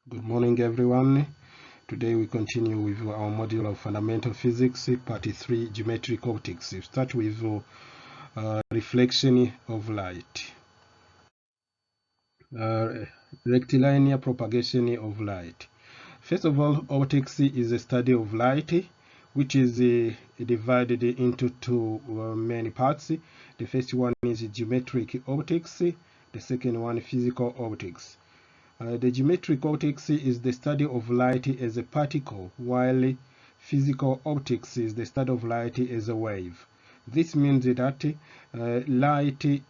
Good morning, everyone. Today we continue with our module of Fundamental Physics, Part 3, Geometric Optics. We start with reflection of light. Rectilinear propagation of light. First of all, optics is a study of light, which is divided into two main parts. The first one is geometric optics, the second one physical optics. The geometric optics is the study of light as a particle, while physical optics is the study of light as a wave. This means that light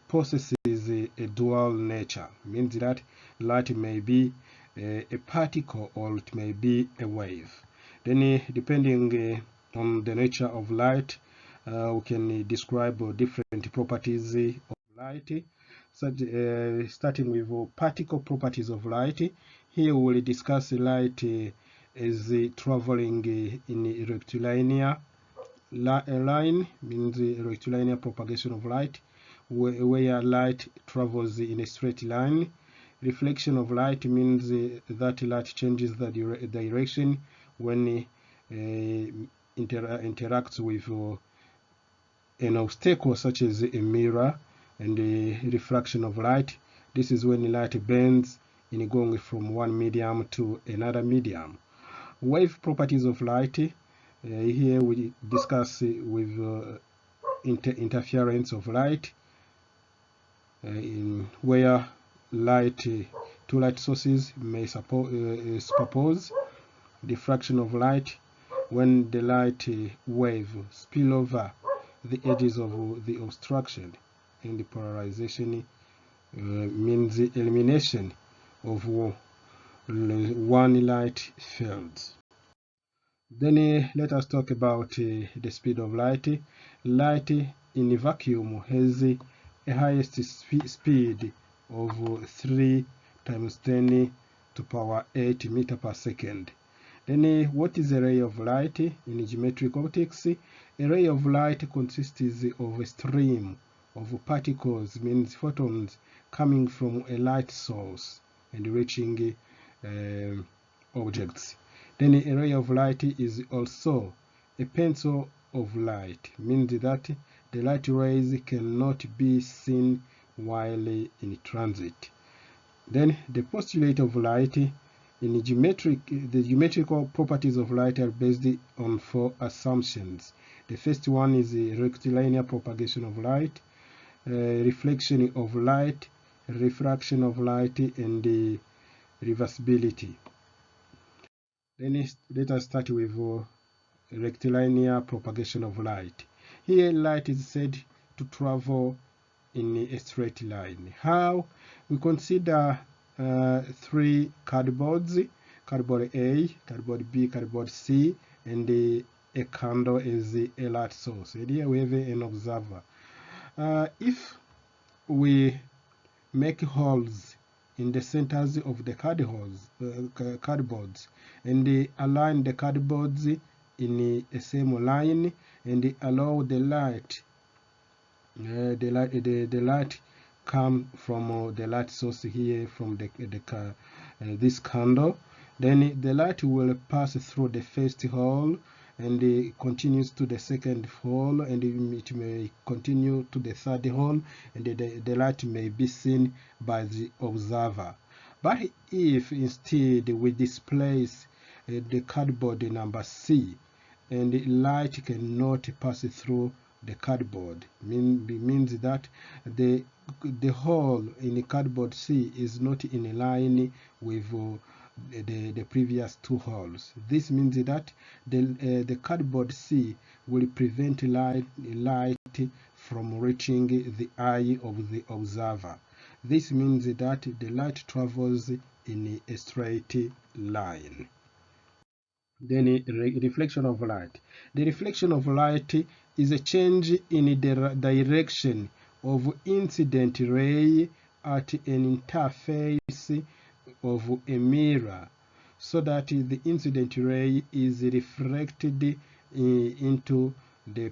possesses a dual nature. Means that light may be a particle or it may be a wave. Then, depending on the nature of light, we can describe different properties of light. Starting with particle properties of light. Here we will discuss light as traveling in a rectilinear line, means rectilinear propagation of light, where light travels in a straight line. Reflection of light means that light changes the direction when interacts with an obstacle such as a mirror. And the refraction of light, this is when light bends in going from one medium to another medium. Wave properties of light, here we discuss with interference of light, where two light sources may superpose. Diffraction of light, when the light wave spill over the edges of the obstruction. And the polarization means the elimination of one light field. Then let us talk about the speed of light. Light in a vacuum has a highest speed of 3 times 10 to power 8 meter per second. Then what is a ray of light in geometric optics? A ray of light consists of a stream of particles, means photons, coming from a light source and reaching objects. Then a ray of light is also a pencil of light, means that the light rays cannot be seen while in transit. Then the postulate of light in the geometrical properties of light are based on 4 assumptions. The first one is the rectilinear propagation of light, reflection of light, refraction of light, and the reversibility. Then let us start with rectilinear propagation of light. Here light is said to travel in a straight line. How? We consider 3 cardboards, cardboard A, cardboard B, cardboard C, and a candle is a light source. And here we have an observer. If we make holes in the centers of the cardboards and align the cardboards in a same line and allow the light come from the light source here from this candle, then the light will pass through the first hole and it continues to the second hole, and it may continue to the third hole, and the light may be seen by the observer. But if instead we displace the cardboard number C, and the light cannot pass through the cardboard, means that the hole in the cardboard C is not in line with the previous 2 holes. This means that the cardboard C will prevent light from reaching the eye of the observer. This means that the light travels in a straight line. Then reflection of light. The reflection of light is a change in the direction of incident ray at an interface of a mirror, so that the incident ray is reflected into the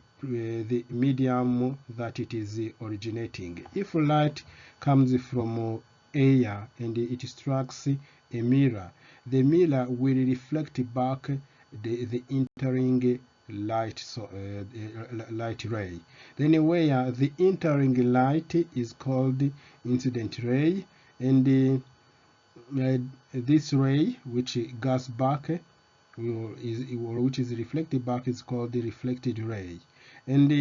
medium that it is originating. If light comes from air and it strikes a mirror, the mirror will reflect back the entering light light ray. Then where the entering light is called incident ray, and this ray which goes back which is reflected back is called the reflected ray. And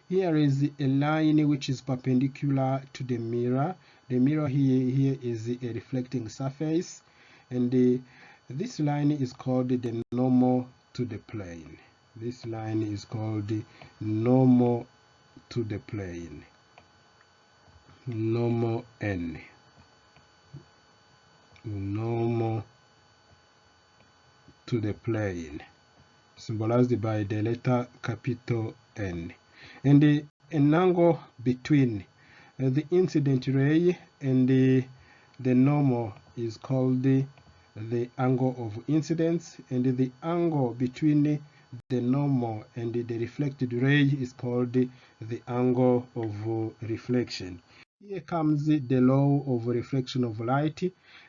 here is a line which is perpendicular to the mirror. The mirror here is a reflecting surface, and this line is called the normal to the plane. This line is called the normal to the plane, normal N, normal to the plane, symbolized by the letter capital N. And an angle between the incident ray and the normal is called the angle of incidence, and the angle between the normal and the reflected ray is called the angle of reflection. Here comes the law of reflection of light.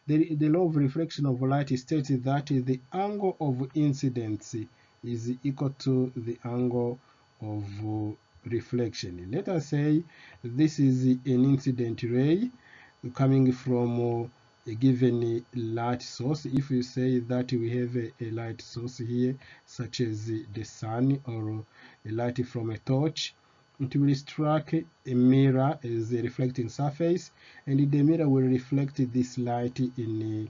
The law of reflection of light states that the angle of incidence is equal to the angle of reflection. Let us say this is an incident ray coming from a given light source. If we say that we have a light source here, such as the sun or a light from a torch, it will strike a mirror as a reflecting surface, and the mirror will reflect this light in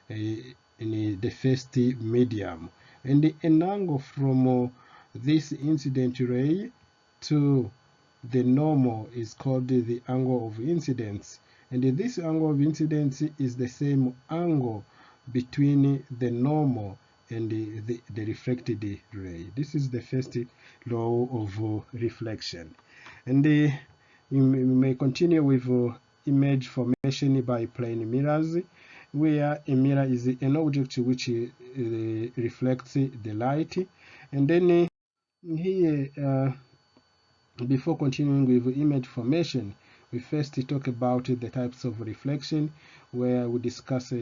the first medium. And an angle from this incident ray to the normal is called the angle of incidence, and this angle of incidence is the same angle between the normal and the reflected ray. This is the first law of reflection. And you may continue with image formation by plane mirrors, where a mirror is an object which reflects the light. And then here, before continuing with image formation, we first talk about the types of reflection, where we discuss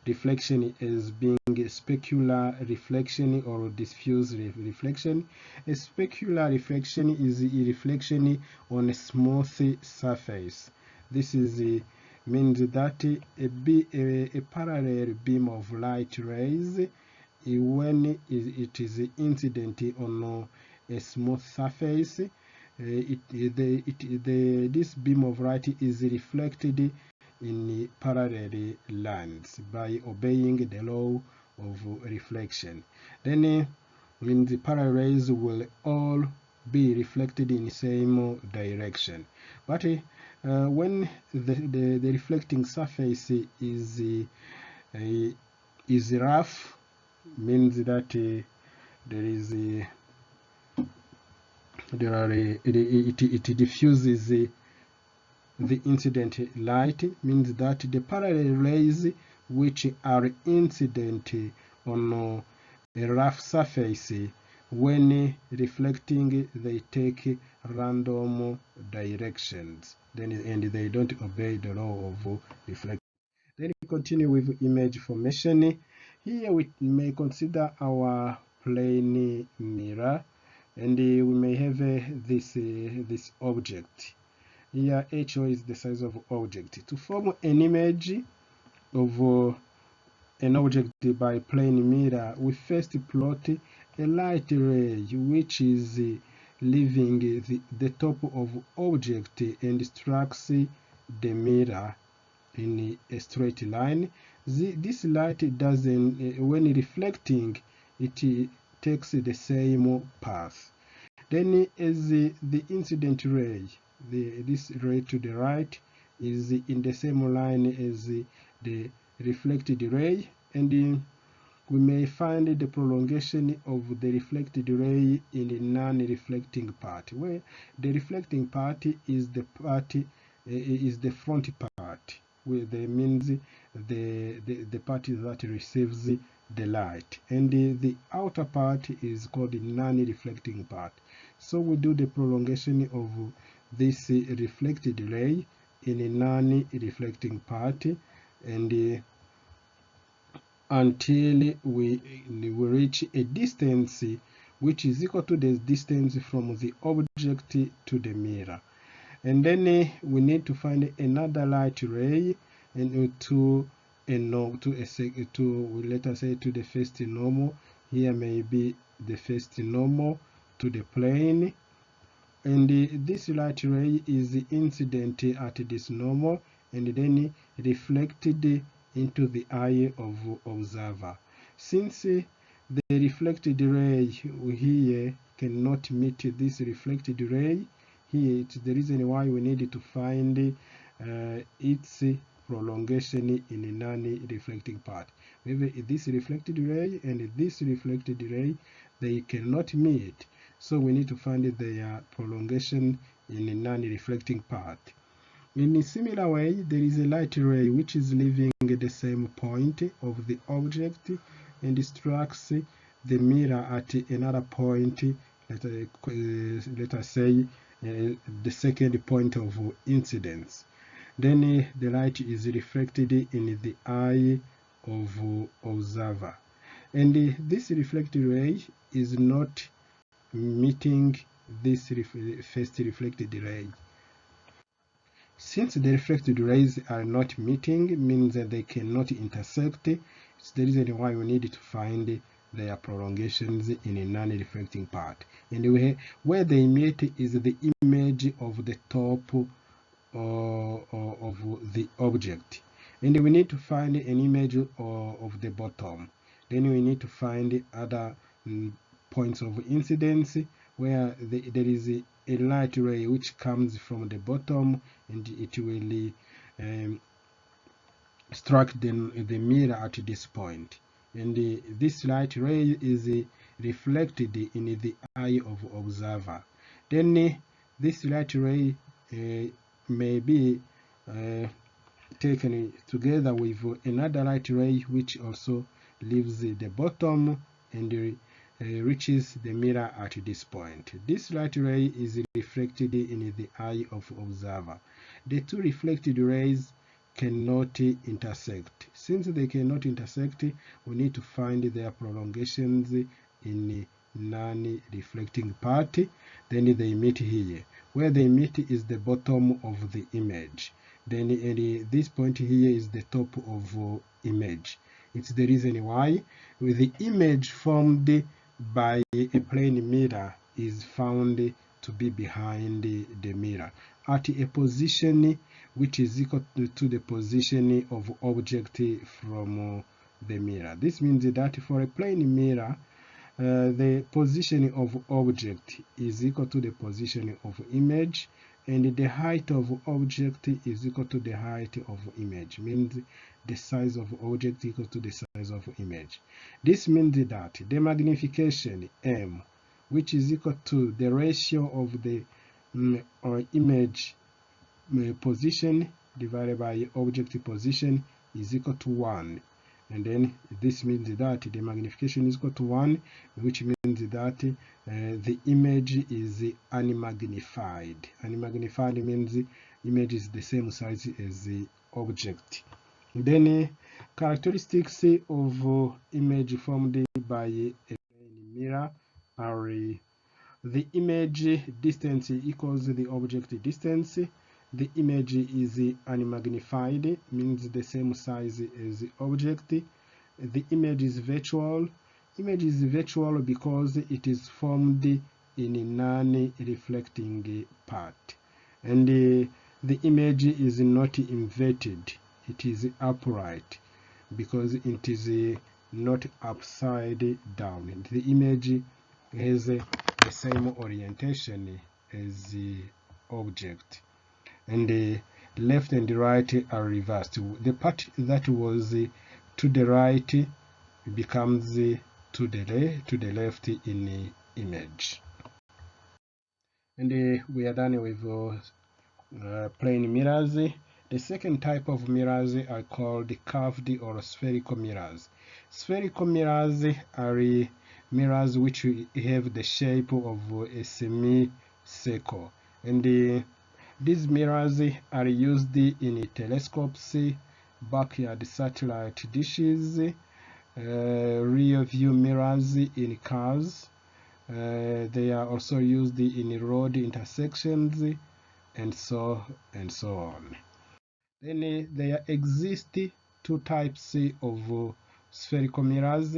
reflection as being a specular reflection or diffuse reflection. A specular reflection is a reflection on a smooth surface. This is means that a parallel beam of light rays, when it is incident on a smooth surface, this beam of light is reflected in parallel lines by obeying the law of reflection. Then the parallel rays will all be reflected in the same direction. But when the reflecting surface is rough, means that it diffuses the incident light, means that the parallel rays which are incident on a rough surface, when reflecting, they take random directions, and they don't obey the law of reflection. Then we continue with image formation. Here we may consider our plane mirror, and we may have this object. Here HO is the size of object. To form an image of an object by plane mirror, we first plot a light ray which is leaving the top of object and strikes the mirror in a straight line. This light doesn't, when reflecting, it takes the same path. Then as the incident ray, this ray to the right is in the same line as the reflected ray, and we may find the prolongation of the reflected ray in the non-reflecting part, where the reflecting part is the front part, where that means the part that receives the light, and the outer part is called the non-reflecting part. So we do the prolongation of this reflected ray in a non-reflecting part, and until we reach a distance which is equal to the distance from the object to the mirror. And then we need to find another light ray and to let us say to the first normal. Here may be the first normal to the plane, and this light ray is incident at this normal and then reflected into the eye of observer. Since the reflected ray here cannot meet this reflected ray, here it's the reason why we need to find its prolongation in a non-reflecting part. Maybe this reflected ray and this reflected ray, they cannot meet, so we need to find their prolongation in a non-reflecting part. In a similar way, there is a light ray which is leaving the same point of the object and strikes the mirror at another point, let us say the second point of incidence. Then the light is reflected in the eye of observer, and this reflected ray is not meeting this first reflected ray. Since the reflected rays are not meeting, means that they cannot intersect. It's the reason why we need to find their prolongations in a non-reflecting part. And where they meet is the image of the top of the object. And we need to find an image of the bottom. Then we need to find other points of incidence where there is a light ray which comes from the bottom and it will strike the mirror at this point. And this light ray is reflected in the eye of observer. Then this light ray may be taken together with another light ray which also leaves the bottom and reaches the mirror at this point. This light ray is reflected in the eye of observer. The two reflected rays cannot intersect. Since they cannot intersect, we need to find their prolongations in non-reflecting part. Then they meet here. Where they meet is the bottom of the image. Then this point here is the top of image. It's the reason why with the image formed by a plane mirror is found to be behind the mirror at a position which is equal to the position of object from the mirror. This means that for a plane mirror, the position of object is equal to the position of image, and the height of object is equal to the height of image. Means the size of object equal to the size of image. This means that the magnification M, which is equal to the ratio of the image position divided by object position, is equal to 1. And then this means that the magnification is equal to 1, which means that the image is unmagnified. Unmagnified means image is the same size as the object. Then characteristics of image formed by a mirror are the image distance equals the object distance. The image is unmagnified, means the same size as the object. The image is virtual. Image is virtual because it is formed in a non-reflecting part. And the image is not inverted. It is upright because it is not upside down. The image has the same orientation as the object. And the left and the right are reversed. The part that was to the right becomes to the left in the image. And we are done with plane mirrors. The second type of mirrors are called curved or spherical mirrors. Spherical mirrors are mirrors which have the shape of a semicircle, and These mirrors are used in telescopes, backyard satellite dishes, rear view mirrors in cars. They are also used in road intersections, and so on. Then there exist two types of spherical mirrors.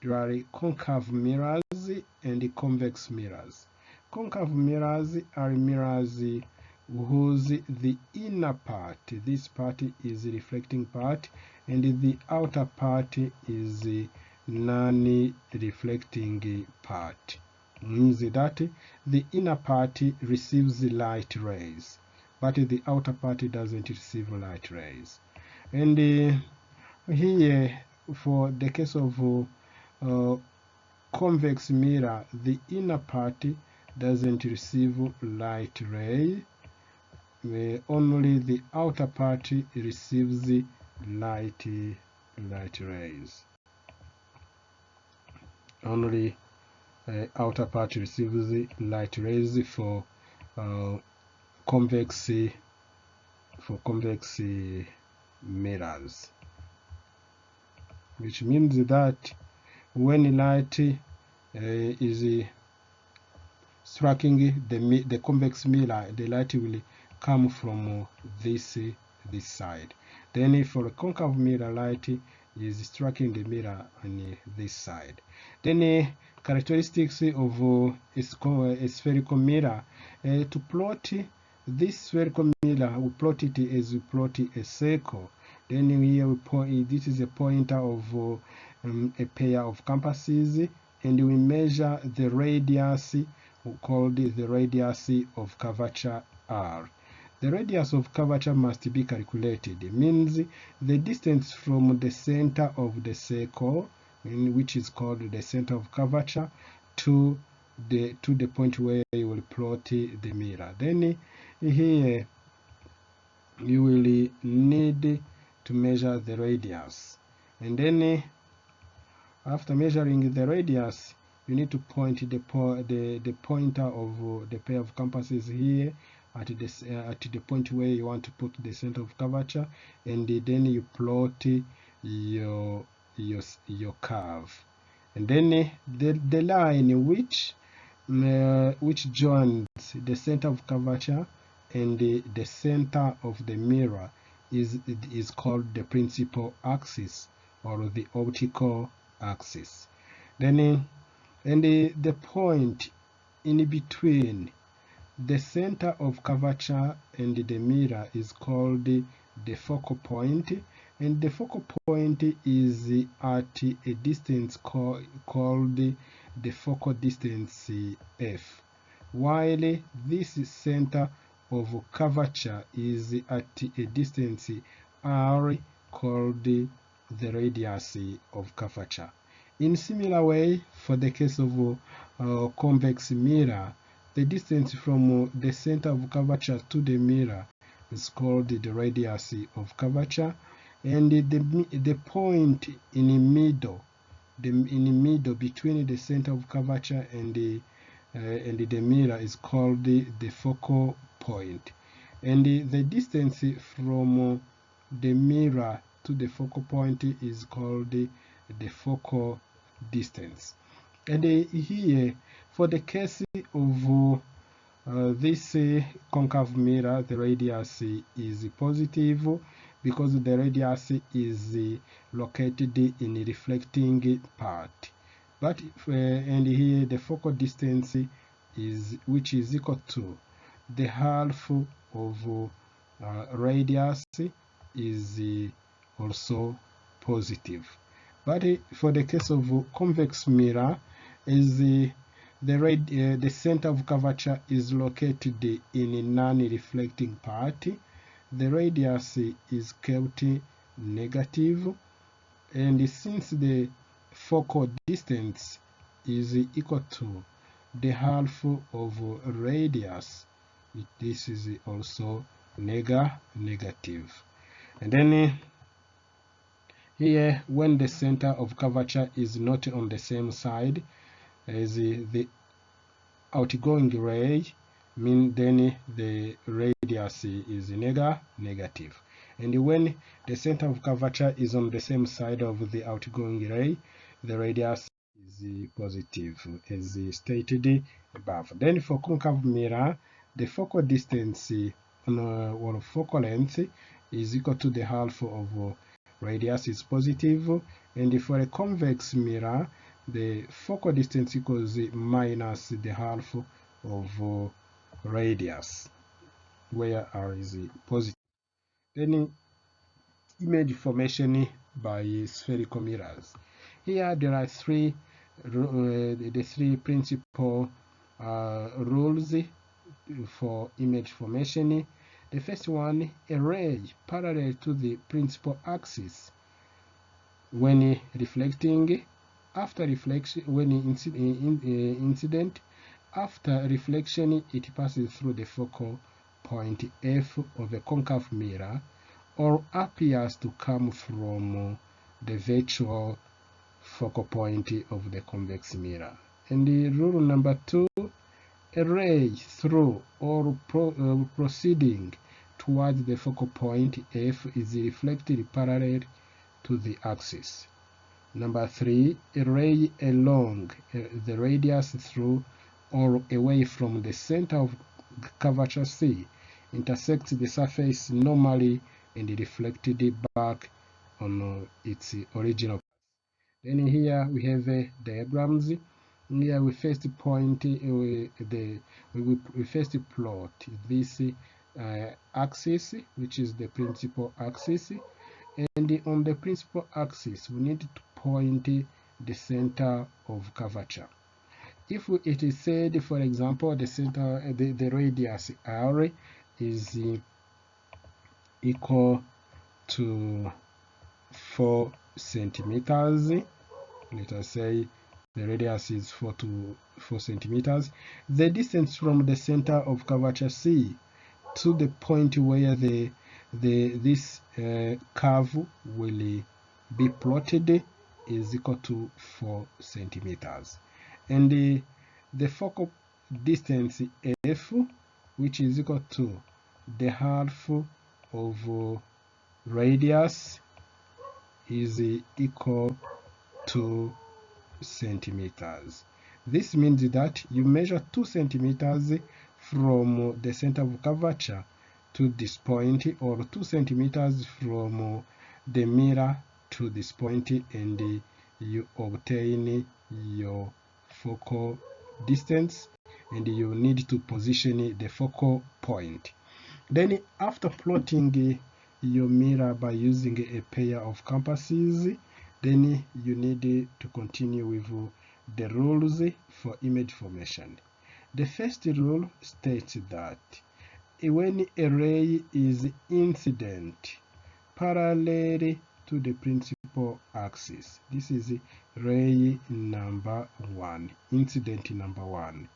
There are concave mirrors and convex mirrors. Concave mirrors are mirrors whose the inner part, this part is the reflecting part, and the outer part is the non-reflecting part. Means that the inner part receives light rays, but the outer part doesn't receive light rays. And here, for the case of convex mirror, the inner part doesn't receive light ray, only the outer part receives light rays. Only outer part receives light rays for convex mirrors, which means that when light is striking the convex mirror, the light will come from this side. Then for a concave mirror, light is striking the mirror on this side. Then characteristics of a spherical mirror. To plot this spherical mirror, we plot it as we plot a circle. Then here we point, this is a pointer of a pair of compasses, and we measure the radius, called the radius of curvature r. The radius of curvature must be calculated. It means the distance from the center of the circle, which is called the center of curvature, to the point where you will plot the mirror. Then here you will need to measure the radius, and then after measuring the radius, you need to point the pointer of the pair of compasses here at the point where you want to put the center of curvature, and then you plot your curve, and then the line which joins the center of curvature and the center of the mirror is called the principal axis, or the optical axis. Then and the point in between the center of curvature and the mirror is called the focal point, and the focal point is at a distance called the focal distance f, while this center of curvature is at a distance r, called the radius of curvature. In similar way, for the case of convex mirror, the distance from the center of curvature to the mirror is called the radius of curvature, and the point in the middle, between the center of curvature and the mirror is called the focal point, and the distance from the mirror to the focal point is called the focal distance. And here, for the case of this concave mirror, the radius is positive because the radius is located in the reflecting part. But and here the focal distance is, which is equal to the half of radius, is also positive. But for the case of convex mirror, is the center of curvature is located in a non-reflecting part. The radius is kept negative, and since the focal distance is equal to the half of radius, this is also negative. And then here, when the center of curvature is not on the same side as the outgoing ray, then the radius is negative. And when the center of curvature is on the same side of the outgoing ray, the radius is positive, as stated above. Then for concave mirror, the focal distance or focal length is equal to the half of radius is positive, and for a convex mirror, the focal distance equals minus the half of radius, where r is positive. Then image formation by spherical mirrors. Here there are the three principal rules for image formation. The first one, a ray parallel to the principal axis when reflecting, after reflection, when incident, after reflection, it passes through the focal point F of a concave mirror, or appears to come from the virtual focal point of the convex mirror. And the rule number 2, a ray through or proceeding towards the focal point F is reflected parallel to the axis. Number 3, a ray along the radius through or away from the center of curvature C intersects the surface normally and reflected back on its original. Then here we have diagrams. Here we first point we first plot this axis, which is the principal axis, and on the principal axis we need to point the center of curvature. If it is said, for example, the center, the radius r is equal to 4 centimeters, let us say the radius is 4 centimeters, the distance from the center of curvature C to the point where this curve will be plotted is equal to 4 centimeters. And the focal distance F, which is equal to the half of radius, is equal to centimeters. This means that you measure 2 centimeters from the center of curvature to this point, or 2 centimeters from the mirror to this point, and you obtain your focal distance, and you need to position the focal point. Then after plotting your mirror by using a pair of compasses, then you need to continue with the rules for image formation. The first rule states that when a ray is incident parallel to the principal axis, this is ray number 1, incident number 1.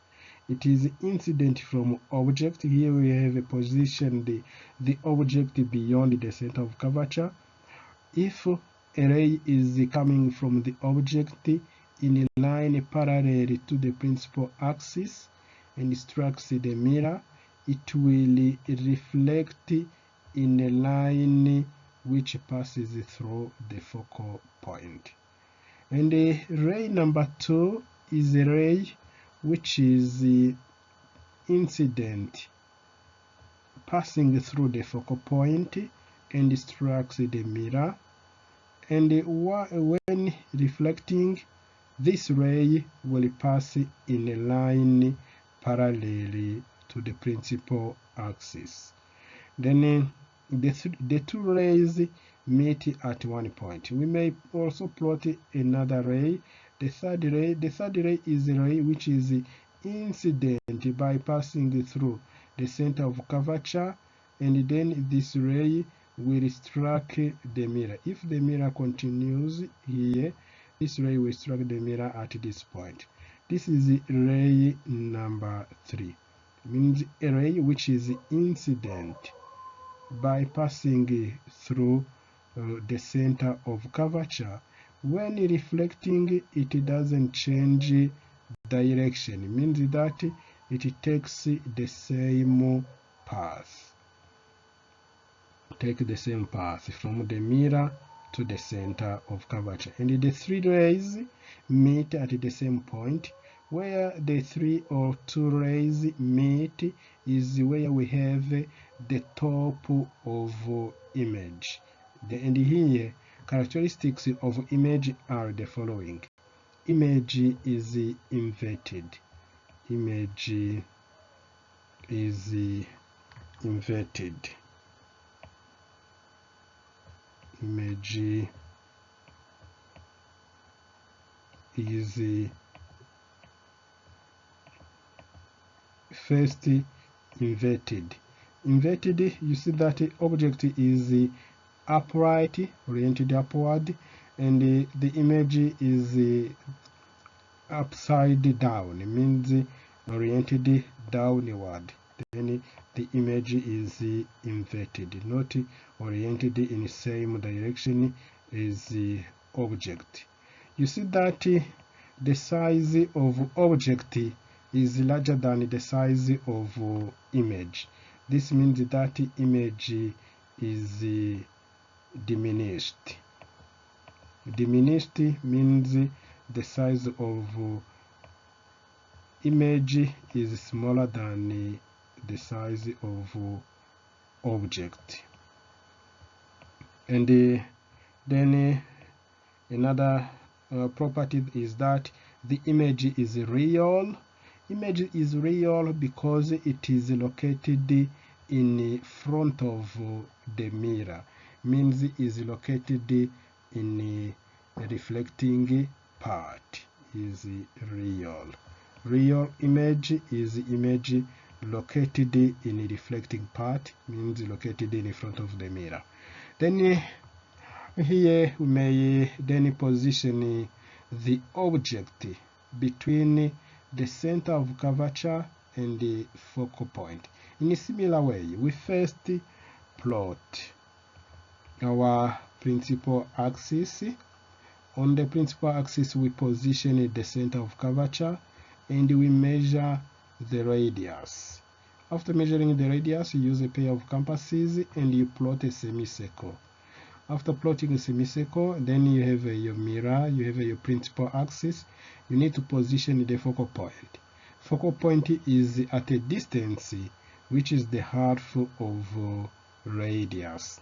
It is incident from object. Here we have positioned the object beyond the center of curvature. If a ray is coming from the object in a line parallel to the principal axis and strikes the mirror, it will reflect in a line which passes through the focal point. And ray number 2 is a ray which is incident passing through the focal point and strikes the mirror, and when reflecting, this ray will pass in a line parallel to the principal axis. Then the two rays meet at one point. We may also plot another ray. The third ray is a ray which is incident by passing through the center of curvature, and then this ray will strike the mirror. If the mirror continues here, this ray will strike the mirror at this point. This is ray number 3. It means a ray which is incident by passing through the center of curvature. When reflecting, it doesn't change direction. It means that it takes the same path. Take the same path from the mirror to the center of curvature, and the three rays meet at the same point. Where the three or two rays meet is where we have the top of image. And here, characteristics of image are the following. Image is inverted. Image is inverted. Image is first inverted. Inverted, you see that object is upright, oriented upward, and the image is upside down. It means oriented downward. Then the image is inverted, not oriented in the same direction as the object. You see that the size of object is larger than the size of image. This means that image is diminished. Diminished means the size of image is smaller than the size of object. And then another property is that the image is real. Image is real because it is located in front of the mirror. Means it is located in a reflecting part. Is real. Real image is image located in a reflecting part, means located in front of the mirror. Then here we may then position the object between the center of curvature and the focal point. In a similar way, we first plot our principal axis. On the principal axis, we position the center of curvature and we measure the radius. After measuring the radius, you use a pair of compasses and you plot a semicircle. After plotting a semicircle, then you have your mirror, you have your principal axis. You need to position the focal point. Focal point is at a distance which is the half of radius.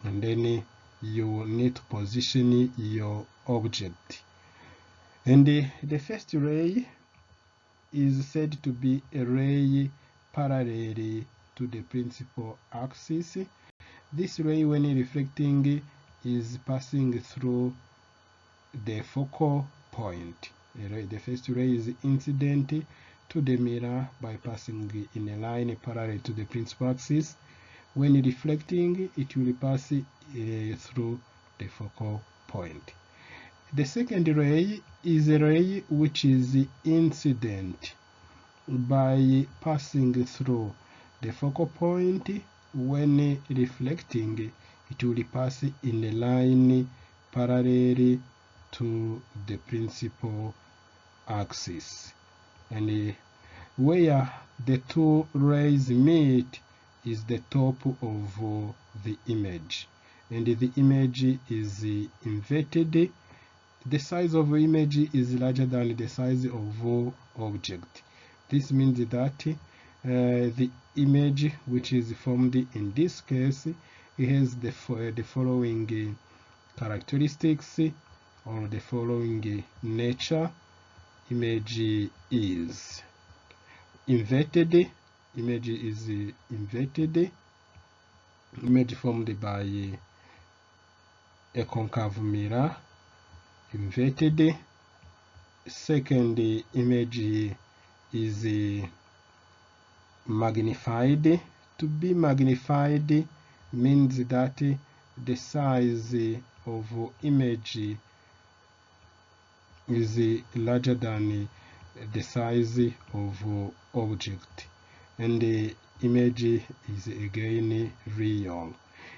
And then you need to position your object. And the first ray is said to be a ray parallel to the principal axis. This ray, when reflecting, is passing through the focal point. The first ray is incident to the mirror by passing in a line parallel to the principal axis. When reflecting, it will pass through the focal point. The second ray is a ray which is incident by passing through the focal point. When reflecting, it will pass in a line parallel to the principal axis. And where the two rays meet is the top of the image. And the image is inverted. The size of the image is larger than the size of object. This means that the image which is formed in this case, it has the following characteristics or the following nature. Image is inverted. Image is inverted. Image formed by a concave mirror. Inverted. Second, image is magnified. To be magnified means that the size of image is larger than the size of object, and the image is again real.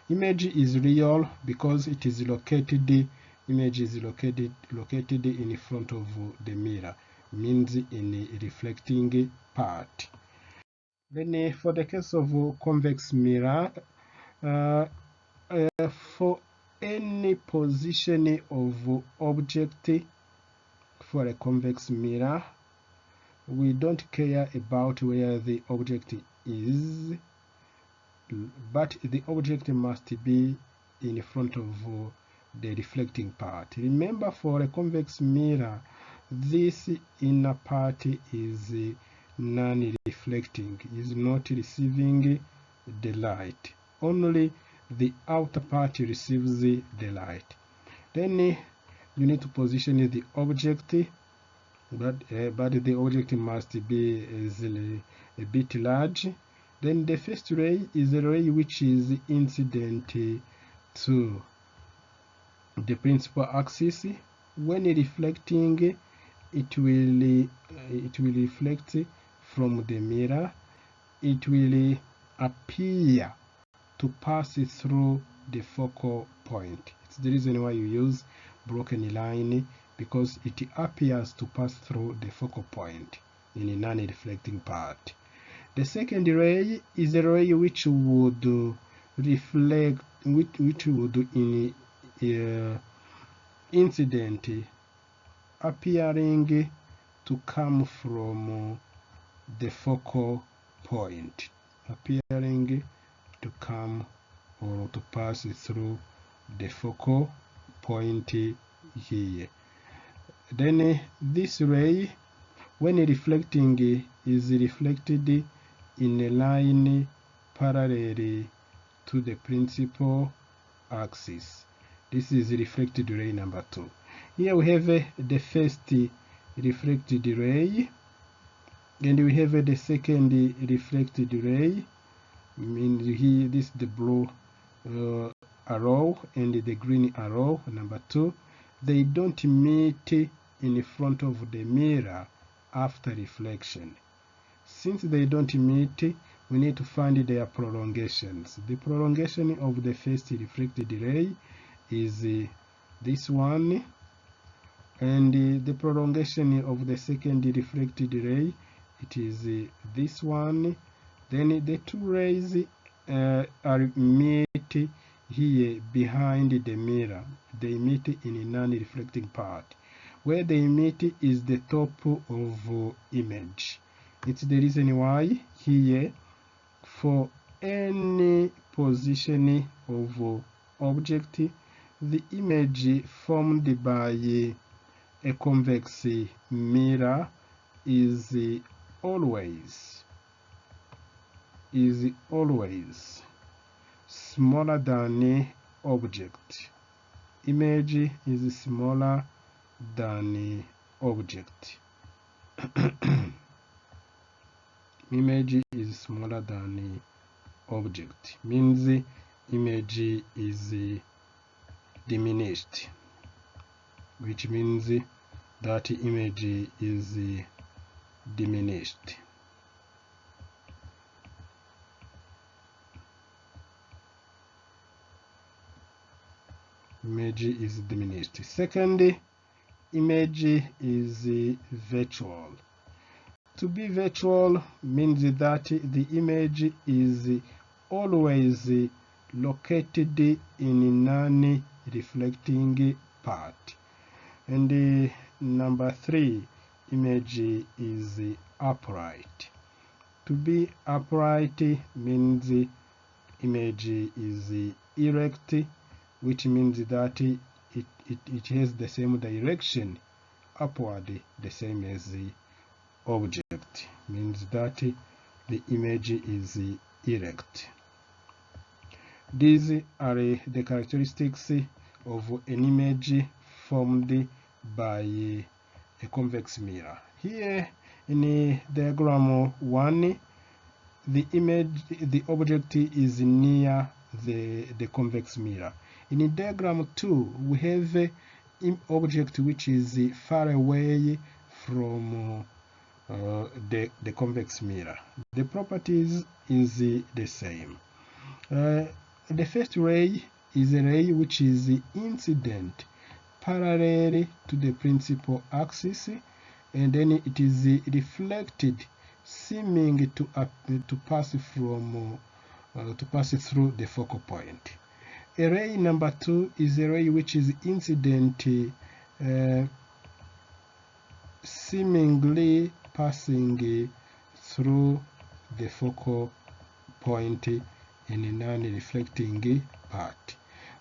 Image is real because it is located. Image is located in front of the mirror. means in the reflecting part. Then for the case of convex mirror, for any position of object for a convex mirror, we don't care about where the object is, but the object must be in front of the reflecting part. Remember, for a convex mirror, this inner part is non-reflecting, is not receiving the light. Only the outer part receives the light. Then you need to position the object, but the object must be a bit large. Then the first ray is a ray which is incident to the principal axis. When reflecting, it will reflect from the mirror. It will appear to pass through the focal point. It's the reason why you use broken line, because it appears to pass through the focal point in a non-reflecting part. The second ray is a ray which would reflect, which would in incident appearing to come from the focal point, appearing to come or to pass through the focal point here. Then this ray, when reflecting, is reflected in a line parallel to the principal axis. This is reflected ray number 2. Here we have the first reflected ray, and we have the second reflected ray. Here, this is the blue arrow and the green arrow number 2. They don't meet in front of the mirror after reflection. Since they don't meet, we need to find their prolongations. The prolongation of the first reflected ray is this one, and the prolongation of the second reflected ray, it is this one. Then the two rays are meet here behind the mirror. They meet in a non-reflecting part. Where they meet is the top of image. It's the reason why here, for any position of object, the image formed by a convex mirror is always smaller than object. Image is smaller than object. Image is smaller than object, means image is diminished, which means that image is diminished. Image is diminished. Second, image is virtual. To be virtual means that the image is always located in a non-reflecting part. And number 3, image is upright. To be upright means image is erect, which means that it has the same direction upward, the same as the object, means that the image is erect. These are the characteristics of an image formed by a convex mirror. Here in diagram 1, the object is near the convex mirror. In diagram 2, we have an object which is far away from the convex mirror. The properties is the same. The first ray is a ray which is incident parallel to the principal axis, and then it is reflected, seeming to pass through the focal point. A ray number 2 is a ray which is incident, seemingly passing through the focal point in a non-reflecting part.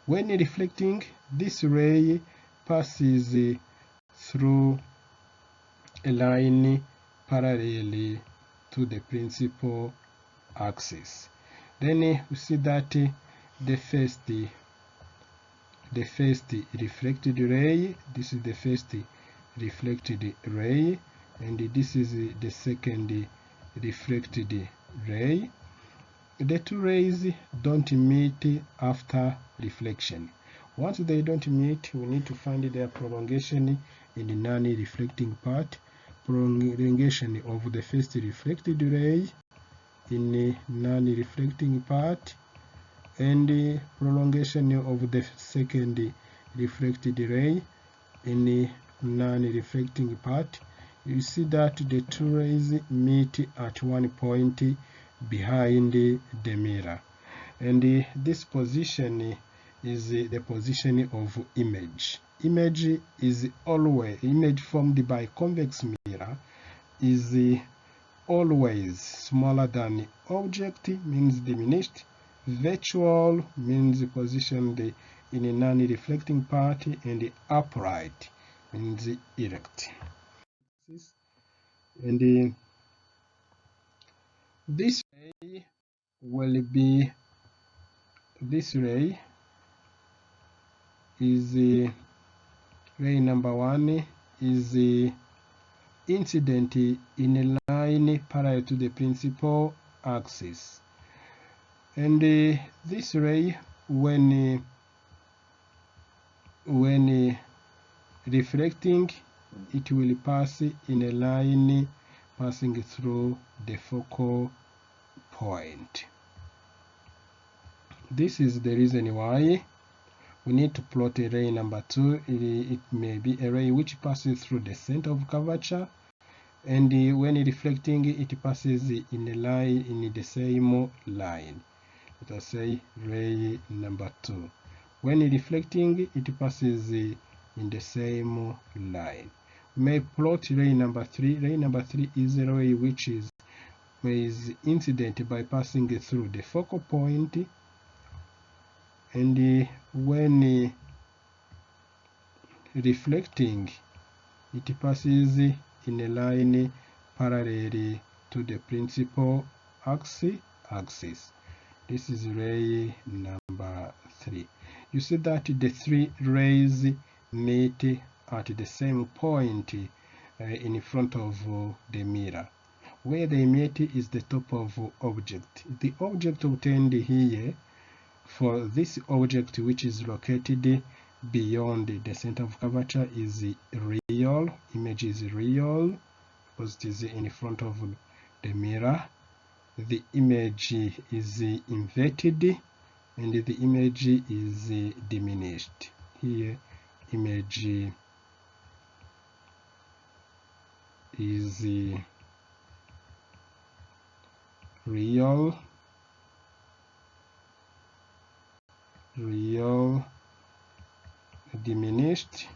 When reflecting, this ray passes through a line parallel to the principal axis. Then we see that the first reflected ray, this is the first reflected ray, and this is the second reflected ray. The two rays don't meet after reflection. Once they don't meet, we need to find their prolongation in the non-reflecting part. Prolongation of the first reflected ray in the non-reflecting part, and the prolongation of the second reflected ray in the non-reflecting part. You see that the two rays meet at one point behind the mirror, and this position is the position of image. Image is always, image formed by convex mirror is always smaller than object, means diminished. Virtual means positioned in a non-reflecting part, and upright means erect. And this ray will be, this ray is ray number 1 is incident in a line parallel to the principal axis, and this ray when reflecting, it will pass in a line passing through the focal point. This is the reason why we need to plot a ray number 2. It may be a ray which passes through the center of curvature, and when reflecting, it passes in a line, in the same line. Let us say ray number 2. When reflecting, it passes in the same line. We may plot ray number 3. Ray number 3 is a ray which is incident by passing through the focal point, and when reflecting, it passes in a line parallel to the principal axis. This is ray number 3. You see that the three rays meet at the same point in front of the mirror. Where they meet is the top of object. The object obtained here, for this object which is located beyond the center of curvature, is real. Image is real because it is in front of the mirror. The image is inverted, and the image is diminished. Here image is real, diminished,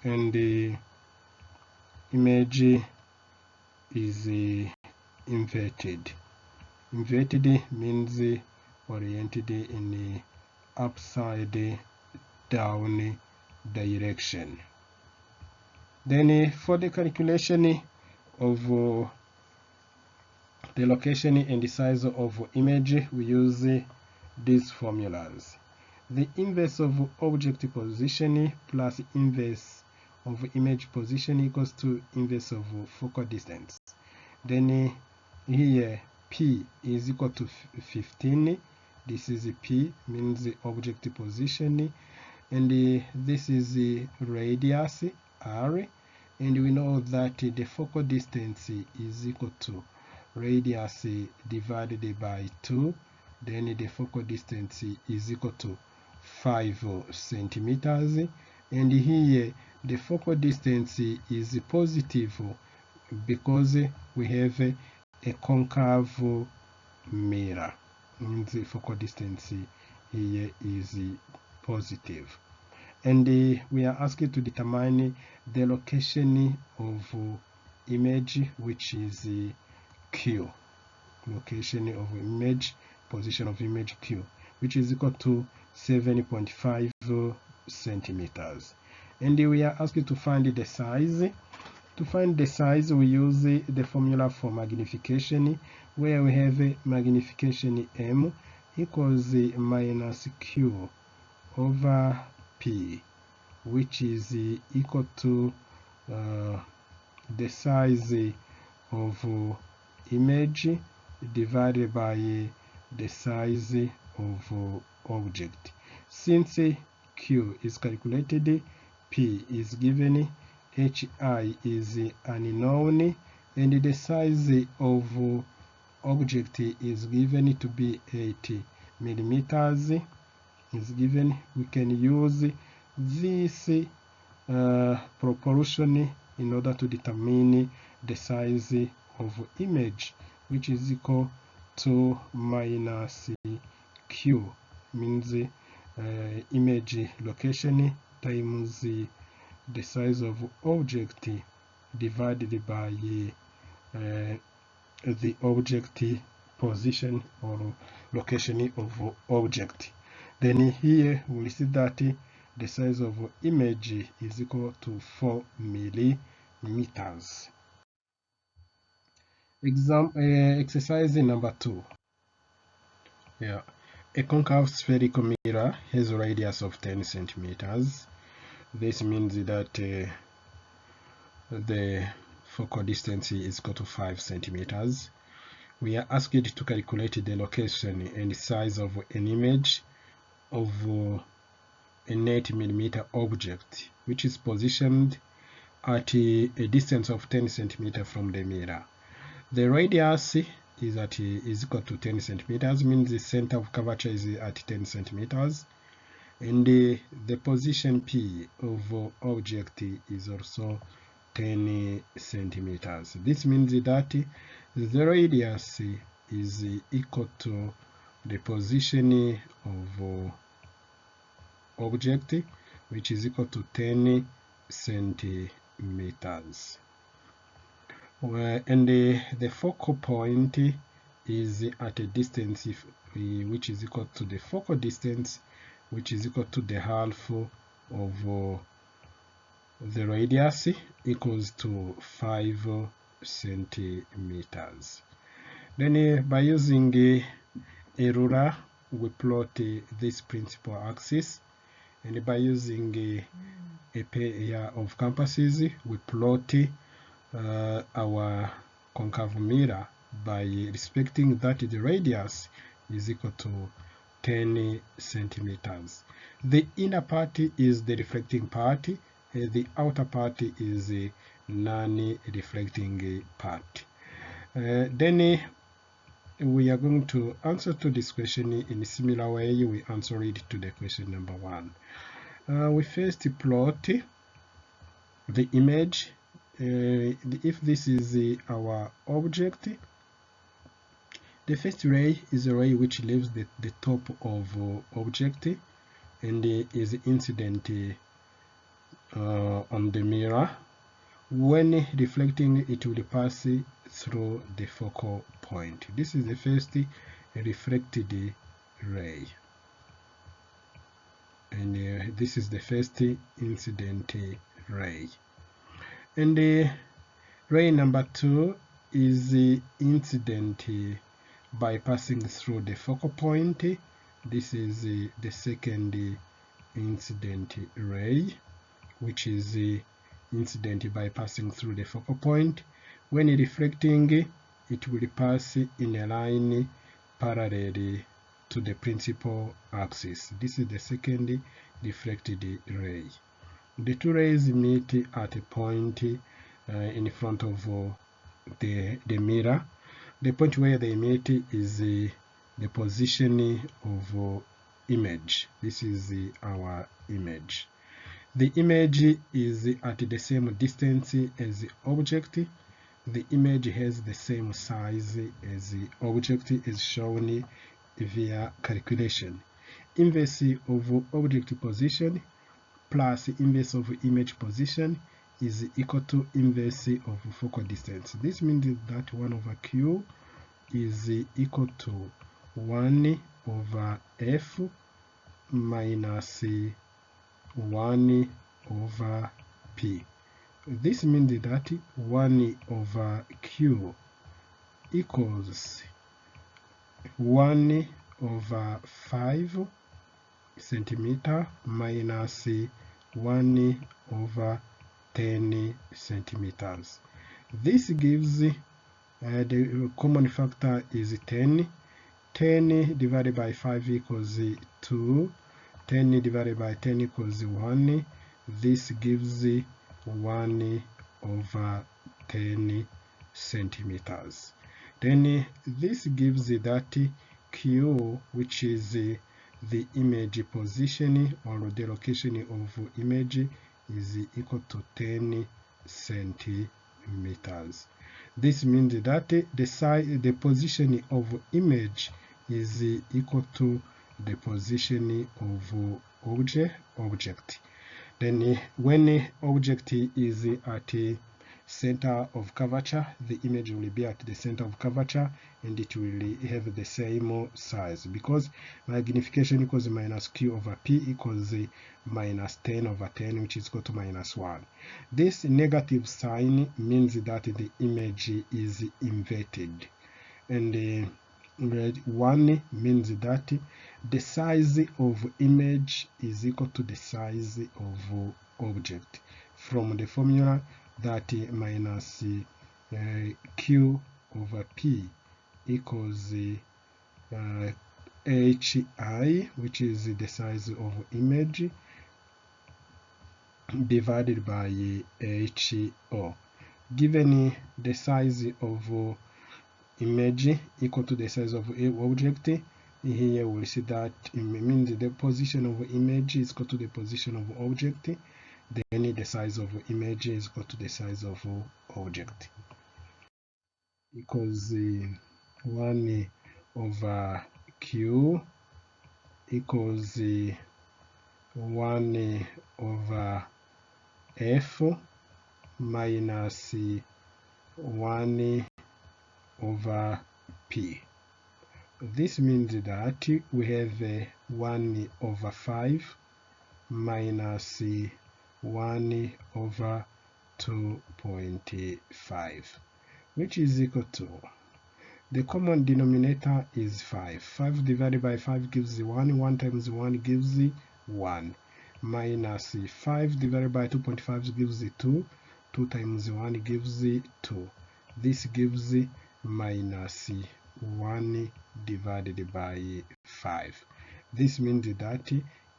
and the image is inverted. Inverted means oriented in the upside down direction. Then for the calculation of the location and the size of image, we use these formulas. The inverse of object position plus inverse of image position equals to inverse of focal distance. Then here P is equal to 15. This is P, means the object position, and this is the radius R, and we know that the focal distance is equal to radius divided by 2, then the focal distance is equal to 5 centimeters, and here the focal distance is positive because we have a concave mirror, means the focal distance here is positive. And we are asked to determine the location of image, which is Q. Location of image, position of image Q, which is equal to 7.5 centimeters. And we are asked to find the size. To find the size, we use the formula for magnification, where we have magnification M equals minus Q over P, which is equal to the size of image divided by the size of object. Since Q is calculated, P is given, HI is unknown, and the size of object is given to be 8 millimeters is given. We can use this proportion in order to determine the size of image, which is equal to minus Q, means image location times the size of object divided by the object position or location of object. Then here we see that the size of image is equal to 4 millimeters. Exercise number 2. Yeah. A concave spherical mirror has a radius of 10 centimeters. This means that the focal distance is equal to 5 centimeters. We are asked to calculate the location and size of an image of an 8 millimeter object, which is positioned at a distance of 10 centimeters from the mirror. The radius is equal to 10 centimeters, means the center of curvature is at 10 centimeters, and the position P of object is also 10 centimeters. This means that the radius is equal to the position of object, which is equal to 10 centimeters. And the focal point is at a distance which is equal to the focal distance, which is equal to the half of the radius, equals to 5 centimeters. Then by using a ruler, we plot this principal axis, and by using a pair of compasses, we plot our concave mirror by respecting that the radius is equal to 10 centimeters. The inner part is the reflecting part, the outer part is a non-reflecting part. Then we are going to answer to this question in a similar way we answer it to the question number 1. We first plot the image. If this is our object, the first ray is a ray which leaves the top of object and is incident on the mirror. When reflecting, it will pass through the focal point. This is the first reflected ray, and this is the first incident ray. And ray number 2 is the incident by passing through the focal point. This is the second incident ray, which is incident by passing through the focal point. When reflecting, it will pass in a line parallel to the principal axis. This is the second reflected ray. The two rays meet at a point in front of the mirror. the point where they meet is the position of image. This is our image. The image is at the same distance as the object. The image has the same size as the object as shown via calculation. Inverse of object position plus inverse of image position is equal to inverse of focal distance. This means that 1 over q is equal to 1 over f minus 1 over p. This means that 1 over q equals 1 over 5 centimeter minus 1 over 10 centimeters. This gives the common factor is 10. 10 divided by 5 equals 2. 10 divided by 10 equals 1. This gives 1 over 10 centimeters. Then this gives that Q, which is the image position or the location of image, is equal to 10 centimeters. This means that the position of image is equal to the position of object. Then when object is at center of curvature, the image will be at the center of curvature and it will have the same size, because magnification equals minus q over p equals minus 10 over 10, which is equal to minus 1. This negative sign means that the image is inverted, and 1 means that the size of image is equal to the size of object. From the formula that minus q over p equals hi, which is the size of image, divided by ho. Given the size of image equal to the size of object, here we'll see that it means the position of image is equal to the position of object, then the size of image is equal to the size of object, equals 1 over q equals 1 over f minus 1 over p. This means that we have 1 over 5 minus 1 over 2.5, which is equal to, the common denominator is 5. 5 divided by 5 gives 1. 1 times 1 gives 1. Minus 5 divided by 2.5 gives 2. 2 times 1 gives 2. This gives minus 1 divided by 5. This means that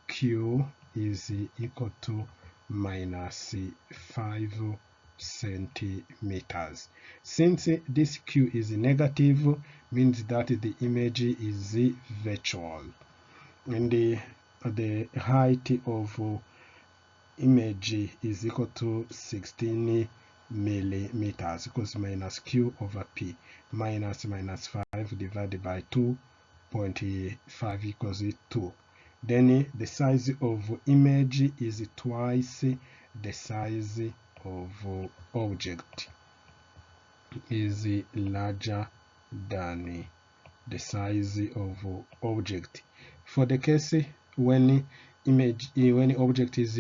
Q is equal to minus 5 centimeters. Since this Q is negative, means that the image is virtual, and the height of image is equal to 16 millimeters, equals minus q over p, minus 5 divided by 2.5 equals 2. Then the size of image is twice the size of object, is larger than the size of object. For the case when object is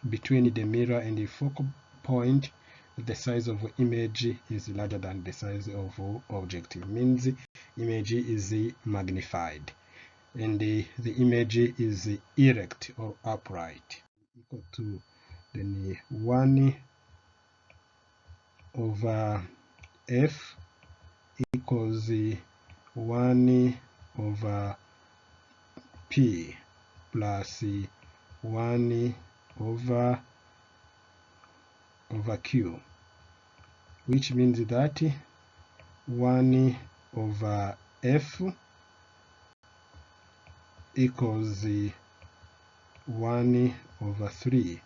between the mirror and the focal point, the size of image is larger than the size of object. It means image is magnified, and the image is erect or upright, equal to then 1 over f equals 1 over p plus 1 over q, which means that 1 over f equals 1 over 3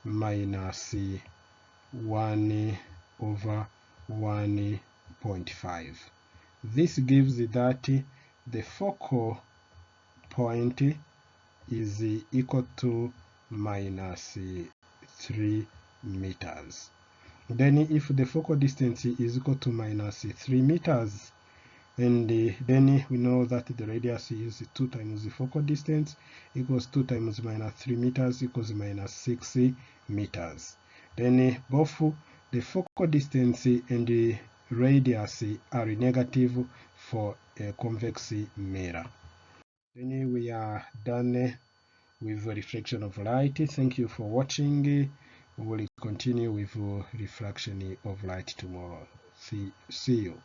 minus 1 over 1.5. This gives that the focal point is equal to minus 3 meters. Then if the focal distance is equal to minus 3 meters, and then we know that the radius is 2 times the focal distance equals 2 times minus 3 meters equals minus 6 meters. Then both the focal distance and the radius are negative for a convex mirror. Then we are done with reflection of light. Thank you for watching. We will continue with refraction of light tomorrow. See you.